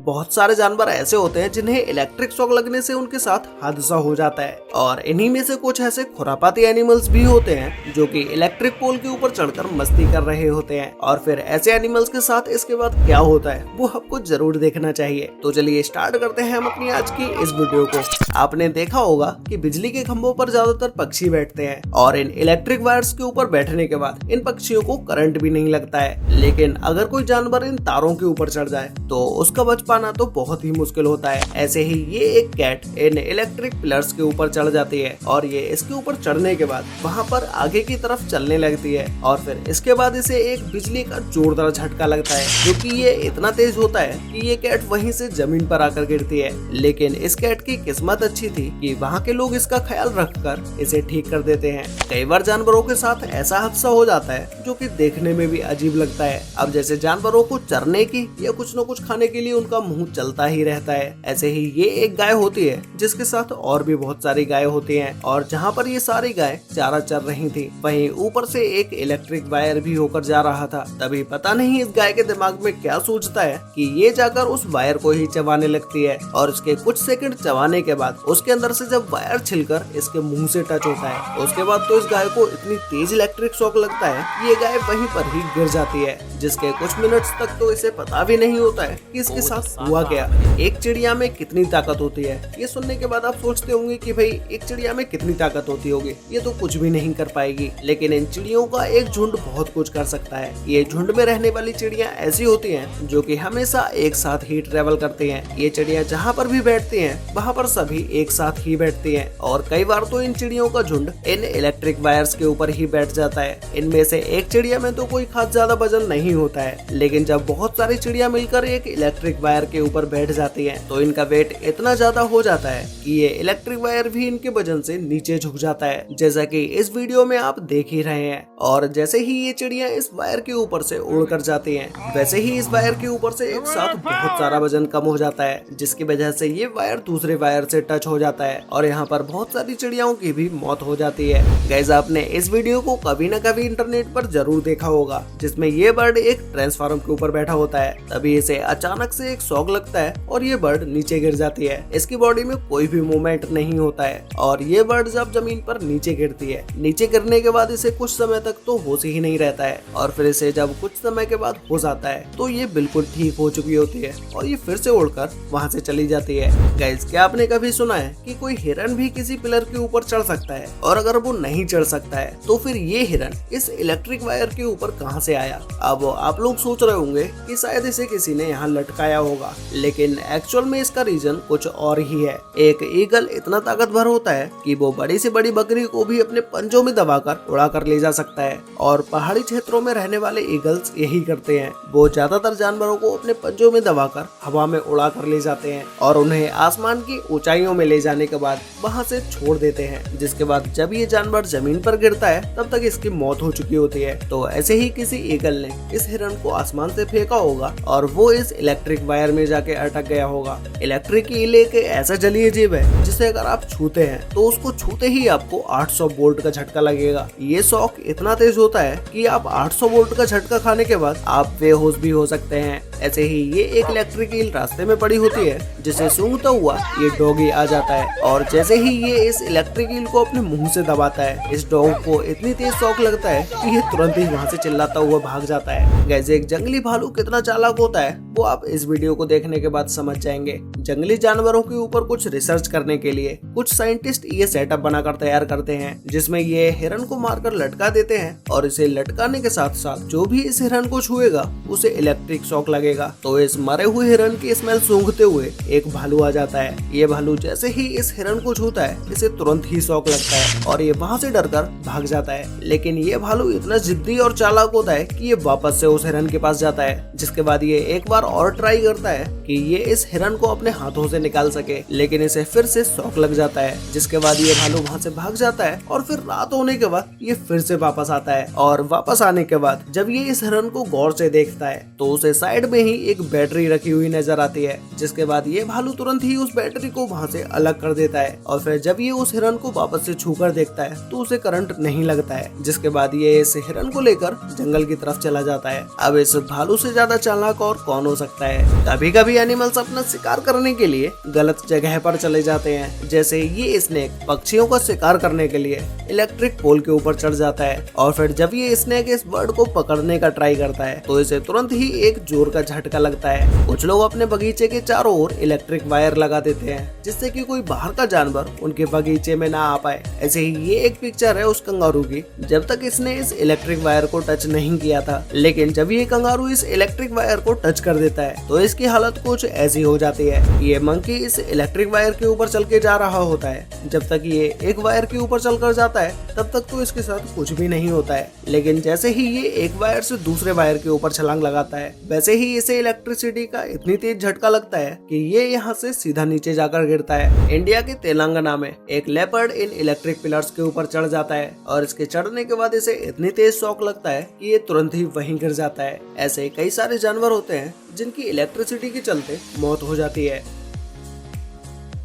बहुत सारे जानवर ऐसे होते हैं जिन्हें इलेक्ट्रिक शॉक लगने से उनके साथ हादसा हो जाता है और इन्हीं में से कुछ ऐसे खुरापाती एनिमल्स भी होते हैं जो कि इलेक्ट्रिक पोल के ऊपर चढ़कर मस्ती कर रहे होते हैं। और फिर ऐसे एनिमल्स के साथ इसके बाद क्या होता है वो आपको जरूर देखना चाहिए। तो चलिए स्टार्ट करते हैं हम अपनी आज की इस वीडियो को। आपने देखा होगा कि बिजली के खंभों पर ज्यादातर पक्षी बैठते हैं और इन इलेक्ट्रिक वायर्स के ऊपर बैठने के बाद इन पक्षियों को करंट भी नहीं लगता है। लेकिन अगर कोई जानवर इन तारों के ऊपर चढ़ जाए तो उसका बच पाना तो बहुत ही मुश्किल होता है। ऐसे ही ये एक कैट इन इलेक्ट्रिक पिलर्स के ऊपर चढ़ जाती है और ये इसके ऊपर चढ़ने के बाद वहाँ पर आगे की तरफ चलने लगती है और फिर इसके बाद इसे एक बिजली का जोरदार झटका लगता है जो कि ये इतना तेज होता है कि ये कैट वहीं से जमीन पर आकर गिरती है। लेकिन इस कैट की किस्मत अच्छी थी कि वहाँ के लोग इसका ख्याल रखकर इसे ठीक कर देते हैं। कई बार जानवरों के साथ ऐसा हादसा हो जाता है जो कि देखने में भी अजीब लगता है। अब जैसे जानवरों को चरने की या कुछ न कुछ खाने के लिए उनका मुंह चलता ही रहता है, ऐसे ही ये एक गाय होती है जिसके साथ और भी बहुत सारी गाय होती हैं। और जहाँ पर ये सारी गाय चारा चर रही थी वहीं ऊपर से एक इलेक्ट्रिक वायर भी होकर जा रहा था। तभी पता नहीं इस गाय के दिमाग में क्या सोचता है कि ये जाकर उस वायर को ही चबाने लगती है और उसके कुछ सेकंड चबाने के बाद उसके अंदर से जब वायर छिलकर इसके मुंह से टच होता है उसके बाद तो इस गाय को इतनी तेज इलेक्ट्रिक शॉक लगता है कि ये गाय वहीं पर ही गिर जाती है, जिसके कुछ मिनट्स तक तो इसे पता भी नहीं होता है कि इसके साथ हुआ क्या। एक चिड़िया में कितनी ताकत होती है, ये सुनने के बाद आप सोचते होंगे कि भाई एक चिड़िया में कितनी ताकत होती होगी, ये तो कुछ भी नहीं कर पाएगी। लेकिन इन चिड़ियों का एक झुंड बहुत कुछ कर सकता है। ये झुंड में रहने वाली चिड़िया ऐसी होती हैं जो कि हमेशा एक साथ ही ट्रेवल करती हैं। ये चिड़िया जहाँ पर भी बैठती हैं वहाँ पर सभी एक साथ ही बैठती हैं और कई बार तो इन चिड़ियों का झुंड इन इलेक्ट्रिक वायर्स के ऊपर ही बैठ जाता है। इनमें से एक चिड़िया में तो कोई खास ज्यादा वजन नहीं होता है, लेकिन जब बहुत सारी चिड़िया मिलकर एक इलेक्ट्रिक वायर के ऊपर बैठ जाती हैं तो इनका वेट इतना ज्यादा हो जाता है कि ये इलेक्ट्रिक वायर भी इनके वजन से नीचे झुक जाता है, जैसा कि इस वीडियो में आप देख ही रहे हैं। और जैसे ही ये चिड़िया इस वायर के ऊपर से उड़कर जाती हैं, वैसे ही इस वायर के ऊपर से एक साथ बहुत सारा वजन कम हो जाता है, जिसकी वजह से ये वायर दूसरे वायर से टच हो जाता है और यहाँ पर बहुत सारी चिड़ियाओं की भी मौत हो जाती है। गाइस, आपने इस वीडियो को कभी न कभी इंटरनेट पर जरूर देखा होगा जिसमें ये बर्ड एक ट्रांसफार्मर के ऊपर बैठा होता है। तभी इसे अचानक से एक शॉक लगता है और ये बर्ड नीचे गिर जाती है। इसकी बॉडी में कोई भी मूवमेंट नहीं होता है और ये बर्ड जब जमीन पर नीचे गिरती है, नीचे गिरने के बाद इसे कुछ समय तक तो होश ही नहीं रहता है और फिर इसे जब कुछ समय के बाद होश आता है तो ये बिल्कुल ठीक हो चुकी होती है और ये फिर से उड़कर वहाँ से चली जाती है। गाइस, क्या आपने कभी सुना है कि कोई हिरन भी किसी पिलर के ऊपर चढ़ सकता है? और अगर वो नहीं चढ़ सकता है तो फिर ये हिरन इस इलेक्ट्रिक वायर के ऊपर कहाँ से आया? अब आप लोग सोच रहे होंगे कि शायद इसे किसी ने यहाँ लटकाया होगा, लेकिन एक्चुअल में इसका रीजन कुछ और ही है। एक ईगल इतना ताकतवर होता है कि वो बड़ी से बड़ी बकरी को भी अपने पंजों में दबाकर उड़ा कर ले जा सकता है और पहाड़ी क्षेत्रों में रहने वाले ईगल्स यही करते हैं। वो ज्यादातर जानवरों को अपने पंजों में दबाकर हवा में उड़ा कर ले जाते हैं और उन्हें आसमान की ऊंचाइयों में ले जाने के बाद वहाँ से छोड़ देते हैं, जिसके बाद जब ये जानवर जमीन पर गिरता है तब तक इसकी मौत हो चुकी होती है। तो ऐसे ही किसी ईगल ने इस हिरन को आसमान से फेंका होगा और वो इस इलेक्ट्रिक वायर में जाके अटक गया होगा। इलेक्ट्रिक ईल एक ऐसा जलीय जीव है जिसे अगर आप छूते हैं तो उसको छूते ही आपको 800 वोल्ट का झटका लगेगा। ये शॉक इतना तेज होता है कि आप 800 वोल्ट का झटका खाने के बाद आप बेहोश भी हो सकते हैं। ऐसे ही ये एक इलेक्ट्रिक ईल रास्ते में पड़ी होती है जिसे सूंघता हुआ ये डॉगी आ जाता है और जैसे ही ये इस इलेक्ट्रिक ईल को अपने मुंह से दबाता है, इस डॉग को इतनी तेज शॉक लगता है कि ये तुरंत ही वहाँ से चिल्लाता हुआ भाग जाता है। गाइस, एक जंगली भालू कितना चालाक होता है वो आप इस वीडियो को देखने के बाद समझ जाएंगे। जंगली जानवरों के ऊपर कुछ रिसर्च करने के लिए कुछ साइंटिस्ट ये सेटअप बनाकर तैयार करते हैं जिसमें ये हिरन को मारकर लटका देते हैं और इसे लटकाने के साथ साथ जो भी इस हिरन को छुएगा उसे इलेक्ट्रिक शॉक लगेगा। तो इस मरे हुए हिरन की स्मेल सूंघते हुए एक भालू आ जाता है। ये भालू जैसे ही इस हिरन को छूता है इसे तुरंत ही शॉक लगता है और ये वहाँ से डरकर भाग जाता है। लेकिन ये भालू इतना जिद्दी और चालाक होता है कि ये वापस से उस हिरन के पास जाता है, जिसके बाद ये एक बार और ट्राई करता है कि ये इस हिरन को अपने हाथों से निकाल सके, लेकिन इसे फिर से शॉक लग जाता है, जिसके बाद ये भालू वहाँ से भाग जाता है और फिर रात होने के बाद ये फिर से वापस आता है और वापस आने के बाद जब ये इस हिरन को गौर से देखता है तो उसे साइड में ही एक बैटरी रखी हुई नजर आती है, जिसके बाद ये भालू तुरंत ही उस बैटरी को वहाँ से अलग कर देता है और फिर जब ये उस हिरन को वापस से छूकर देखता है तो उसे करंट नहीं लगता है, जिसके बाद ये इस हिरन को लेकर जंगल की तरफ चला जाता है। अब इस भालू से ज्यादा चालाक और कौन हो सकता है। कभी कभी एनिमल्स अपना शिकार करने के लिए गलत जगह पर चले जाते हैं, जैसे ये स्नेक पक्षियों का शिकार करने के लिए इलेक्ट्रिक पोल के ऊपर चढ़ जाता है और फिर जब ये स्नेक इस बर्ड को पकड़ने का ट्राई करता है तो इसे तुरंत ही एक जोर का झटका लगता है। कुछ लोग अपने बगीचे के चारों ओर इलेक्ट्रिक वायर लगा देते हैं, जिससे कि कोई बाहर का जानवर उनके बगीचे में ना आ पाए। ऐसे ही ये एक पिक्चर है उस कंगारू की, जब तक इसने इस इलेक्ट्रिक वायर को टच नहीं किया था, लेकिन जब ये कंगारू इस इलेक्ट्रिक वायर को टच कर देता है तो इसकी हालत कुछ ऐसी हो जाती है। ये मंकी इस इलेक्ट्रिक वायर के ऊपर चल के जा रहा होता है। जब तक ये एक वायर के ऊपर चलकर जाता है तब तक तो इसके साथ कुछ भी नहीं होता है, लेकिन जैसे ही ये एक वायर से दूसरे वायर के ऊपर छलांग लगाता है वैसे ही इसे इलेक्ट्रिसिटी का इतनी तेज झटका लगता है कि ये यहाँ से सीधा नीचे जाकर गिरता है। इंडिया के तेलंगाना में एक लेपर्ड इन इलेक्ट्रिक पिलर्स के ऊपर चढ़ जाता है और इसके चढ़ने के बाद इसे इतनी तेज शॉक लगता है कि ये तुरंत ही वहीं गिर जाता है। ऐसे कई सारे जानवर होते हैं जिनकी इलेक्ट्रिसिटी के चलते मौत हो जाती है।